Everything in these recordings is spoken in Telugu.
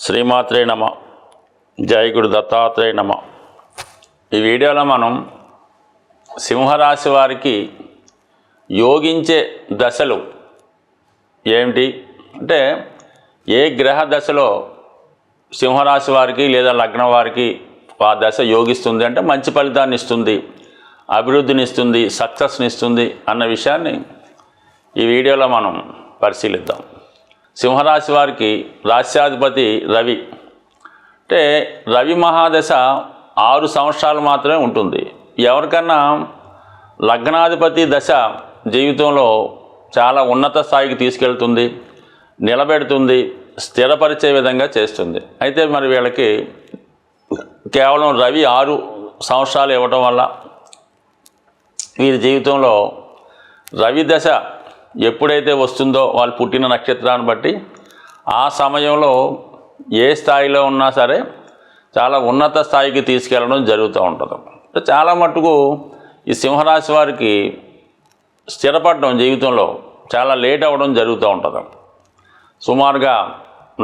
శ్రీమాత్రే నమ. జై గురు దత్తాత్రేయ నమ. ఈ వీడియోలో మనం సింహరాశి వారికి యోగించే దశలు ఏమిటి అంటే, ఏ గ్రహ దశలో సింహరాశి వారికి లేదా లగ్నం వారికి ఆ దశ యోగిస్తుంది అంటే మంచి ఫలితాన్ని ఇస్తుంది, అభివృద్ధిని ఇస్తుంది, సక్సెస్ని ఇస్తుంది అన్న విషయాన్ని ఈ వీడియోలో మనం పరిశీలిద్దాం. సింహరాశి వారికి రాశ్యాధిపతి రవి. అంటే రవి మహాదశ 6 సంవత్సరాలు మాత్రమే ఉంటుంది. ఎవరికన్నా లగ్నాధిపతి దశ జీవితంలో చాలా ఉన్నత స్థాయికి తీసుకెళ్తుంది, నిలబెడుతుంది, స్థిరపరిచే విధంగా చేస్తుంది. అయితే మరి వీళ్ళకి కేవలం రవి 6 సంవత్సరాలు ఇవ్వటం వల్ల వీరి జీవితంలో రవి దశ ఎప్పుడైతే వస్తుందో వాళ్ళు పుట్టిన నక్షత్రాన్ని బట్టి ఆ సమయంలో ఏ స్థాయిలో ఉన్నా సరే చాలా ఉన్నత స్థాయికి తీసుకెళ్ళడం జరుగుతూ ఉంటుంది. చాలా మట్టుకు ఈ సింహరాశి వారికి స్థిరపడడం జీవితంలో చాలా లేట్ అవ్వడం జరుగుతూ ఉంటుంది. సుమారుగా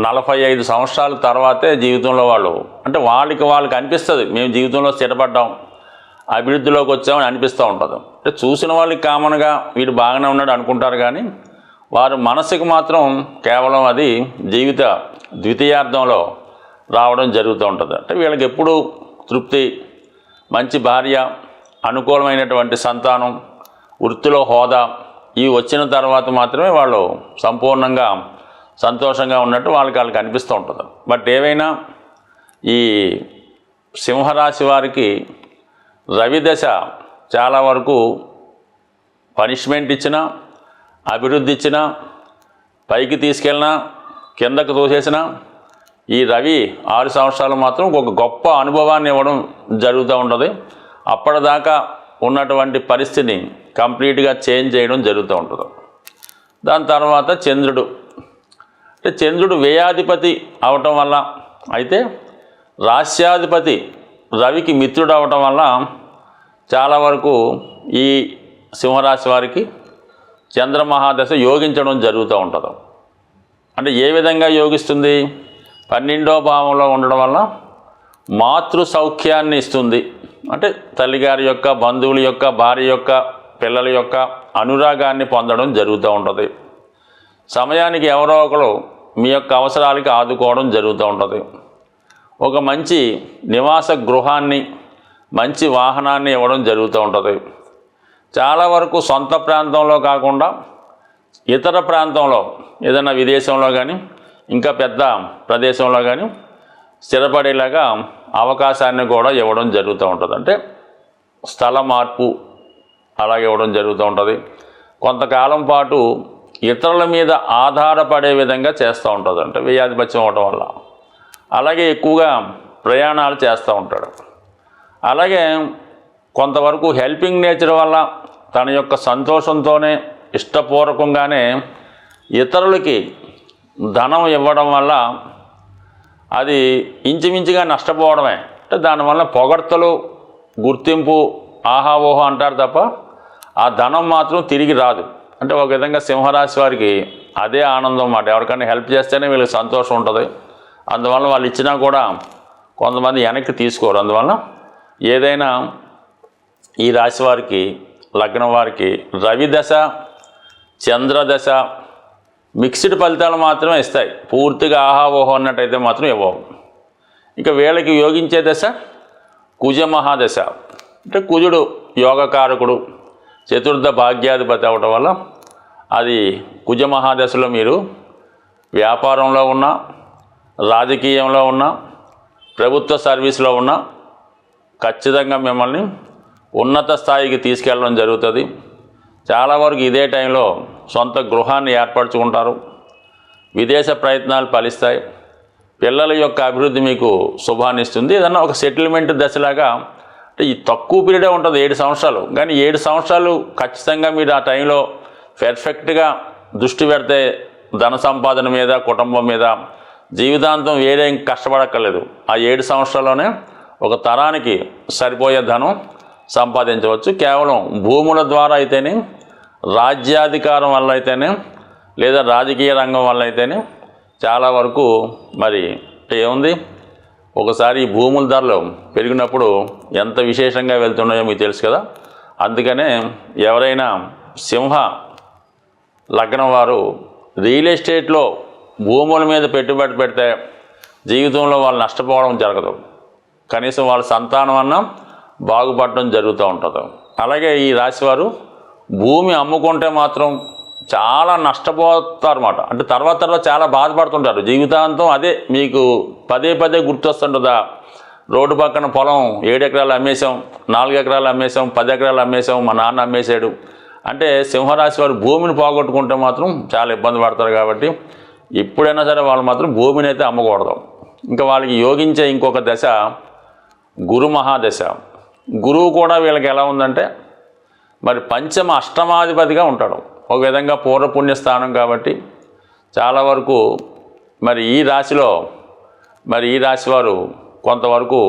45 సంవత్సరాల తర్వాతే జీవితంలో వాళ్ళు అంటే వాళ్ళకి అనిపిస్తుంది మేము జీవితంలో స్థిరపడ్డాం, అభివృద్ధిలోకి వచ్చామని అనిపిస్తూ ఉంటుంది. అంటే చూసిన వాళ్ళకి కామన్గా వీడు బాగానే ఉన్నాడు అనుకుంటారు, కానీ వారి మనసుకు మాత్రం కేవలం అది జీవిత ద్వితీయార్థంలో రావడం జరుగుతూ ఉంటుంది. అంటే వీళ్ళకి ఎప్పుడూ తృప్తి, మంచి భార్య, అనుకూలమైనటువంటి సంతానం, వృత్తిలో హోదా ఇవి వచ్చిన తర్వాత మాత్రమే వాళ్ళు సంపూర్ణంగా సంతోషంగా ఉన్నట్టు వాళ్ళకి అనిపిస్తూ ఉంటుంది. బట్ ఏవైనా ఈ సింహరాశి వారికి రవి దశ చాలా వరకు పనిష్మెంట్ ఇచ్చినా, అభివృద్ధి ఇచ్చినా, పైకి తీసుకెళ్ళినా, కిందకు తోసేసినా ఈ రవి 6 సంవత్సరాలు మాత్రం ఒక గొప్ప అనుభవాన్ని ఇవ్వడం జరుగుతూ ఉంటుంది. అప్పటిదాకా ఉన్నటువంటి పరిస్థితిని కంప్లీట్గా చేంజ్ చేయడం జరుగుతూ ఉంటుంది. దాని తర్వాత చంద్రుడు. అంటే చంద్రుడు వ్యయాధిపతి అవటం వల్ల, అయితే రాశ్యాధిపతి రవికి మిత్రుడు అవటం వల్ల చాలా వరకు ఈ సింహరాశి వారికి చంద్రమహాదశ యోగించడం జరుగుతూ ఉంటుంది. అంటే ఏ విధంగా యోగిస్తుంది? 12వ భావంలో ఉండడం వల్ల మాతృ సౌఖ్యాన్ని ఇస్తుంది. అంటే తల్లిగారి యొక్క, బంధువుల యొక్క, భార్య యొక్క, పిల్లల యొక్క అనురాగాన్ని పొందడం జరుగుతూ ఉంటుంది. సమయానికి ఎవరో ఒకరు మీ యొక్క అవసరాలకి ఆదుకోవడం జరుగుతూ ఉంటుంది. ఒక మంచి నివాస గృహాన్ని, మంచి వాహనాన్ని ఇవ్వడం జరుగుతూ ఉంటుంది. చాలా వరకు సొంత ప్రాంతంలో కాకుండా ఇతర ప్రాంతంలో ఏదైనా విదేశంలో కానీ ఇంకా పెద్ద ప్రదేశంలో కానీ స్థిరపడేలాగా అవకాశాన్ని కూడా ఇవ్వడం జరుగుతూ ఉంటుంది. అంటే స్థల మార్పు అలాగే ఇవ్వడం జరుగుతూ ఉంటుంది. కొంతకాలం పాటు ఇతరుల మీద ఆధారపడే విధంగా చేస్తూ ఉంటుంది. అంటే వ్యయాధిపత్యం అవ్వడం వల్ల అలాగే ఎక్కువగా ప్రయాణాలు చేస్తూ ఉంటాడు. అలాగే కొంతవరకు హెల్పింగ్ నేచర్ వల్ల తన యొక్క సంతోషంతోనే ఇష్టపూర్వకంగానే ఇతరులకి ధనం ఇవ్వడం వల్ల అది ఇంచుమించుగా నష్టపోవడమే. అంటే దానివల్ల పొగడ్తలు, గుర్తింపు, ఆహావోహ అంటారు తప్ప ఆ ధనం మాత్రం తిరిగి రాదు. అంటే ఒక విధంగా సింహరాశి వారికి అదే ఆనందం అన్నమాట. ఎవరికైనా హెల్ప్ చేస్తేనే వీళ్ళకి సంతోషం ఉంటుంది. అందువల్ల వాళ్ళు ఇచ్చినా కూడా కొంతమంది వెనక్కి తీసుకోరు. అందువల్ల ఏదైనా ఈ రాశి వారికి, లగ్నం వారికి రవి దశ, చంద్రదశ మిక్స్డ్ ఫలితాలు మాత్రమే ఇస్తాయి. పూర్తిగా ఆహావోహో అన్నట్టయితే మాత్రం ఇవ్వవు. ఇక వీళ్ళకి యోగించే దశ కుజ మహాదశ. అంటే కుజుడు యోగకారకుడు, చతుర్థ భాగ్యాధిపతి అవటం వల్ల అది కుజ మహాదశలో మీరు వ్యాపారంలో ఉన్నా, రాజకీయంలో ఉన్నా, ప్రభుత్వ సర్వీస్లో ఉన్నా ఖచ్చితంగా మిమ్మల్ని ఉన్నత స్థాయికి తీసుకెళ్ళడం జరుగుతుంది. చాలా వరకు ఇదే టైంలో సొంత గృహాన్ని ఏర్పరచుకుంటారు. విదేశ ప్రయత్నాలు ఫలిస్తాయి. పిల్లల యొక్క అభివృద్ధి మీకు శుభాన్ని ఇస్తుంది. ఏదన్నా ఒక సెటిల్మెంట్ దశలాగా అంటే ఈ తక్కువ పీరియడే ఉంటుంది 7 సంవత్సరాలు. కానీ 7 సంవత్సరాలు ఖచ్చితంగా మీరు ఆ టైంలో పర్ఫెక్ట్గా దృష్టి పెడితే ధన సంపాదన మీద, కుటుంబం మీద జీవితాంతం వేరేం కష్టపడక్కర్లేదు. ఆ 7 సంవత్సరాల్లోనే ఒక తరానికి సరిపోయే ధనం సంపాదించవచ్చు. కేవలం భూముల ద్వారా అయితేనే, రాజ్యాధికారం వల్ల అయితేనే, లేదా రాజకీయ రంగం వల్ల అయితేనే చాలా వరకు మరి ఏముంది, ఒకసారి ఈ భూముల ధరలు పెరిగినప్పుడు ఎంత విశేషంగా వెళ్తున్నాయో మీకు తెలుసు కదా. అందుకనే ఎవరైనా సింహ లగ్నం వారు రియల్ ఎస్టేట్లో భూముల మీద పెట్టుబడి పెడితే జీవితంలో వాళ్ళు నష్టపోవడం జరగదు, కనీసం వాళ్ళ సంతానం అన్నా బాగుపడడం జరుగుతూ ఉంటుంది. అలాగే ఈ రాశివారు భూమి అమ్ముకుంటే మాత్రం చాలా నష్టపోతారు అన్నమాట. అంటే తర్వాత చాలా బాధపడుతుంటారు జీవితాంతం. అదే మీకు పదే గుర్తొస్తుంటుందా, రోడ్డు పక్కన పొలం 7 ఎకరాలు అమ్మేశాం, 4 ఎకరాలు అమ్మేశాం, 10 ఎకరాలు అమ్మేశాం, మా నాన్న అమ్మేశాడు అంటే. సింహరాశి వారు భూమిని పోగొట్టుకుంటే మాత్రం చాలా ఇబ్బంది పడతారు. కాబట్టి ఎప్పుడైనా సరే వాళ్ళు మాత్రం భూమిని అయితే అమ్మకూడదు. ఇంకా వాళ్ళకి యోగించే ఇంకొక దశ గురు మహాదశ. గురువు కూడా వీళ్ళకి ఎలా ఉందంటే మరి పంచమ అష్టమాధిపతిగా ఉంటాడు. ఒక విధంగా పూర్వపుణ్య స్థానం కాబట్టి చాలా వరకు మరి ఈ రాశి వారు కొంతవరకు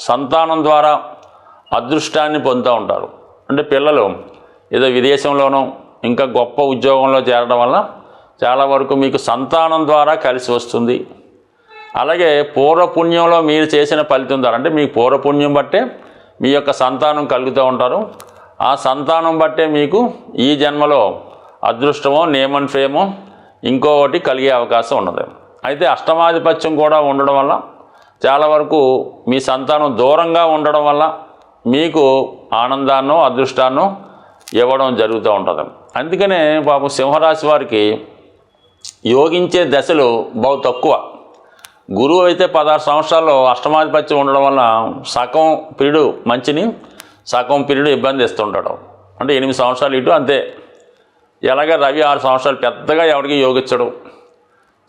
సంతానం ద్వారా అదృష్టాన్ని పొందుతూ ఉంటారు. అంటే పిల్లలు ఏదో విదేశంలోనో ఇంకా గొప్ప ఉద్యోగంలో చేరడం వల్ల చాలా వరకు మీకు సంతానం ద్వారా కలిసి వస్తుంది. అలాగే పూర్వపుణ్యంలో మీరు చేసిన ఫలితం ద్వారా, అంటే మీకు పూర్వపుణ్యం బట్టే మీ యొక్క సంతానం కలుగుతూ ఉంటారు. ఆ సంతానం బట్టే మీకు ఈ జన్మలో అదృష్టమో నేమన్ ఫేమో ఇంకోటి కలిగే అవకాశం ఉన్నది. అయితే అష్టమాధిపత్యం కూడా ఉండడం వల్ల చాలా వరకు మీ సంతానం దూరంగా ఉండడం వల్ల మీకు ఆనందాన్నో అదృష్టాన్నో ఇవ్వడం జరుగుతూ ఉంటుంది. అందుకనే పాపం సింహరాశి వారికి యోగించే దశలు బహు తక్కువ. గురువు అయితే 16 సంవత్సరాల్లో అష్టమాధిపత్యం ఉండడం వల్ల సగం పీరియడ్ మంచిని, సగం పీరియడ్ ఇబ్బంది ఇస్తుంటాడు. అంటే 8 సంవత్సరాలు ఇటు అంతే. ఎలాగ రవి 6 సంవత్సరాలు పెద్దగా ఎవరికి యోగించడు.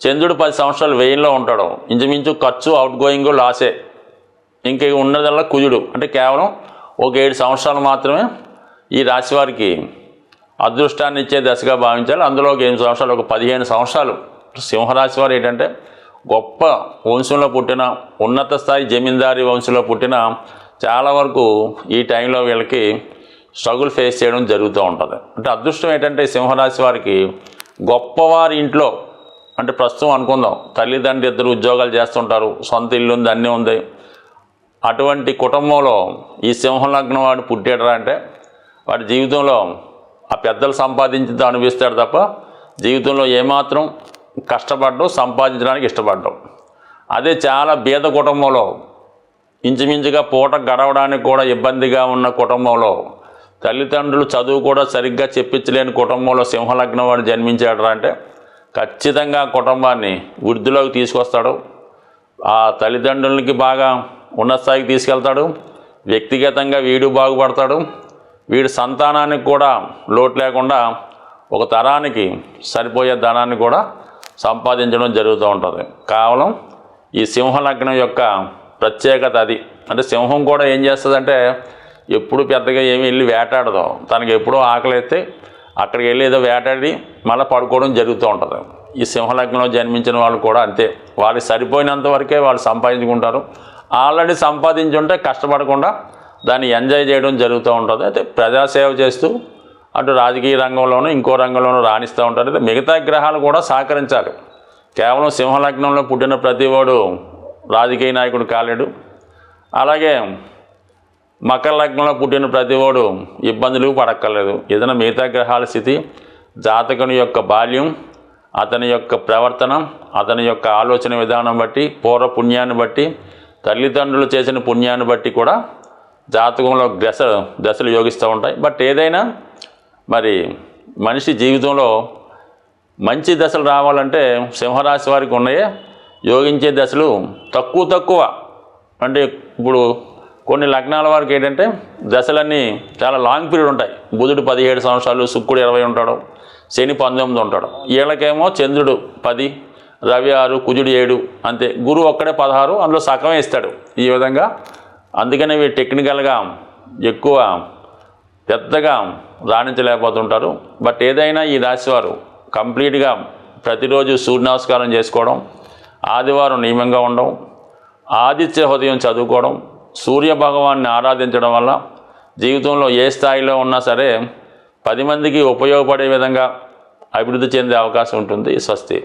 చంద్రుడు 10 సంవత్సరాలు వ్యయంలో ఉంటాడు. ఇంచుమించు ఖర్చు, అవుట్ గోయింగ్, లాసే. ఇంక ఉన్నదల్లా కుజుడు. అంటే కేవలం ఒక 7 సంవత్సరాలు మాత్రమే ఈ రాశి వారికి అదృష్టాన్ని ఇచ్చే దశగా భావించాలి. అందులో ఒక 8 సంవత్సరాలు, ఒక 15 సంవత్సరాలు సింహరాశి వారు ఏంటంటే గొప్ప వంశంలో పుట్టిన, ఉన్నత స్థాయి జమీందారీ వంశంలో పుట్టిన చాలా వరకు ఈ టైంలో వీళ్ళకి స్ట్రగుల్ ఫేస్ చేయడం జరుగుతూ ఉంటుంది. అంటే అదృష్టం ఏంటంటే సింహరాశి వారికి గొప్పవారి ఇంట్లో, అంటే ప్రస్తుతం అనుకుందాం తల్లిదండ్రులు 2 ఉద్యోగాలు చేస్తుంటారు, సొంత ఇల్లు ఉంది, అన్నీ ఉంది. అటువంటి కుటుంబంలో ఈ సింహలగ్నం వాడు పుట్టాడరా అంటే వాడి జీవితంలో ఆ పెద్దలు సంపాదించింది అనిపిస్తాడు తప్ప జీవితంలో ఏమాత్రం కష్టపడ్డం, సంపాదించడానికి ఇష్టపడ్డం. అదే చాలా బీద కుటుంబంలో, ఇంచుమించుగా పూట గడవడానికి కూడా ఇబ్బందిగా ఉన్న కుటుంబంలో, తల్లిదండ్రులు చదువు కూడా సరిగ్గా చెప్పించలేని కుటుంబంలో సింహలగ్నం వాడు జన్మించాడరా అంటే ఖచ్చితంగా కుటుంబాన్ని వృద్ధిలోకి తీసుకొస్తాడు. ఆ తల్లిదండ్రులకి బాగా ఉన్నత స్థాయికి తీసుకెళ్తాడు. వ్యక్తిగతంగా వీడు బాగుపడతాడు. వీడి సంతానానికి కూడా లోటు లేకుండా ఒక తరానికి సరిపోయే ధనాన్ని కూడా సంపాదించడం జరుగుతూ ఉంటుంది. కేవలం ఈ సింహలగ్నం యొక్క ప్రత్యేకత అది. అంటే సింహం కూడా ఏం చేస్తుందంటే ఎప్పుడు పెద్దగా ఏమి వెళ్ళి వేటాడదు. తనకి ఎప్పుడూ ఆకలిస్తే అక్కడికి వెళ్ళి ఏదో వేటాడి మళ్ళీ పడుకోవడం జరుగుతూ ఉంటుంది. ఈ సింహలగ్నంలో జన్మించిన వాళ్ళు కూడా అంతే. వాళ్ళకి సరిపోయినంత వరకే వాళ్ళు సంపాదించుకుంటారు. ఆల్రెడీ సంపాదించుంటే కష్టపడకుండా దాన్ని ఎంజాయ్ చేయడం జరుగుతూ ఉంటుంది. అయితే ప్రజాసేవ చేస్తూ అటు రాజకీయ రంగంలోనూ ఇంకో రంగంలోనూ రాణిస్తూ ఉంటారు. అయితే మిగతా గ్రహాలు కూడా సహకరించాలి. కేవలం సింహలగ్నంలో పుట్టిన ప్రతివాడు రాజకీయ నాయకుడు కాలేడు. అలాగే మకర లగ్నంలో పుట్టిన ప్రతివాడు ఇబ్బందులు పడక్కర్లేదు. ఏదైనా మిగతా గ్రహాల స్థితి, జాతకుని యొక్క బాల్యం, అతని యొక్క ప్రవర్తన, అతని యొక్క ఆలోచన విధానం బట్టి, పూర్వ పుణ్యాన్ని బట్టి, తల్లిదండ్రులు చేసిన పుణ్యాన్ని బట్టి కూడా జాతకంలో దశలు యోగిస్తూ ఉంటాయి. బట్ ఏదైనా మరి మనిషి జీవితంలో మంచి దశలు రావాలంటే సింహరాశి వారికి ఉన్నాయే యోగించే దశలు తక్కువ. అంటే ఇప్పుడు కొన్ని లగ్నాల వారికి ఏంటంటే దశలన్నీ చాలా లాంగ్ పీరియడ్ ఉంటాయి. బుధుడు 17 సంవత్సరాలు, శుక్రుడు 20 ఉంటాడు, శని 19 ఉంటాడు. వీళ్ళకేమో చంద్రుడు 10, రవి 6, కుజుడు 7 అంతే. గురువు ఒక్కడే 16, అందులో సగమే ఇస్తాడు. ఈ విధంగా అందుకనే వీళ్ళు టెక్నికల్గా ఎక్కువ పెద్దగా రాణించలేకపోతుంటారు. బట్ ఏదైనా ఈ రాశివారు కంప్లీట్గా ప్రతిరోజు సూర్య నమస్కారం చేసుకోవడం, ఆదివారం నియమంగా ఉండడం, ఆదిత్య హృదయం చదువుకోవడం, సూర్య భగవాన్ని ఆరాధించడం వల్ల జీవితంలో ఏ స్థాయిలో ఉన్నా సరే 10 మందికి ఉపయోగపడే విధంగా అభివృద్ధి చెందే అవకాశం ఉంటుంది. స్వస్తి.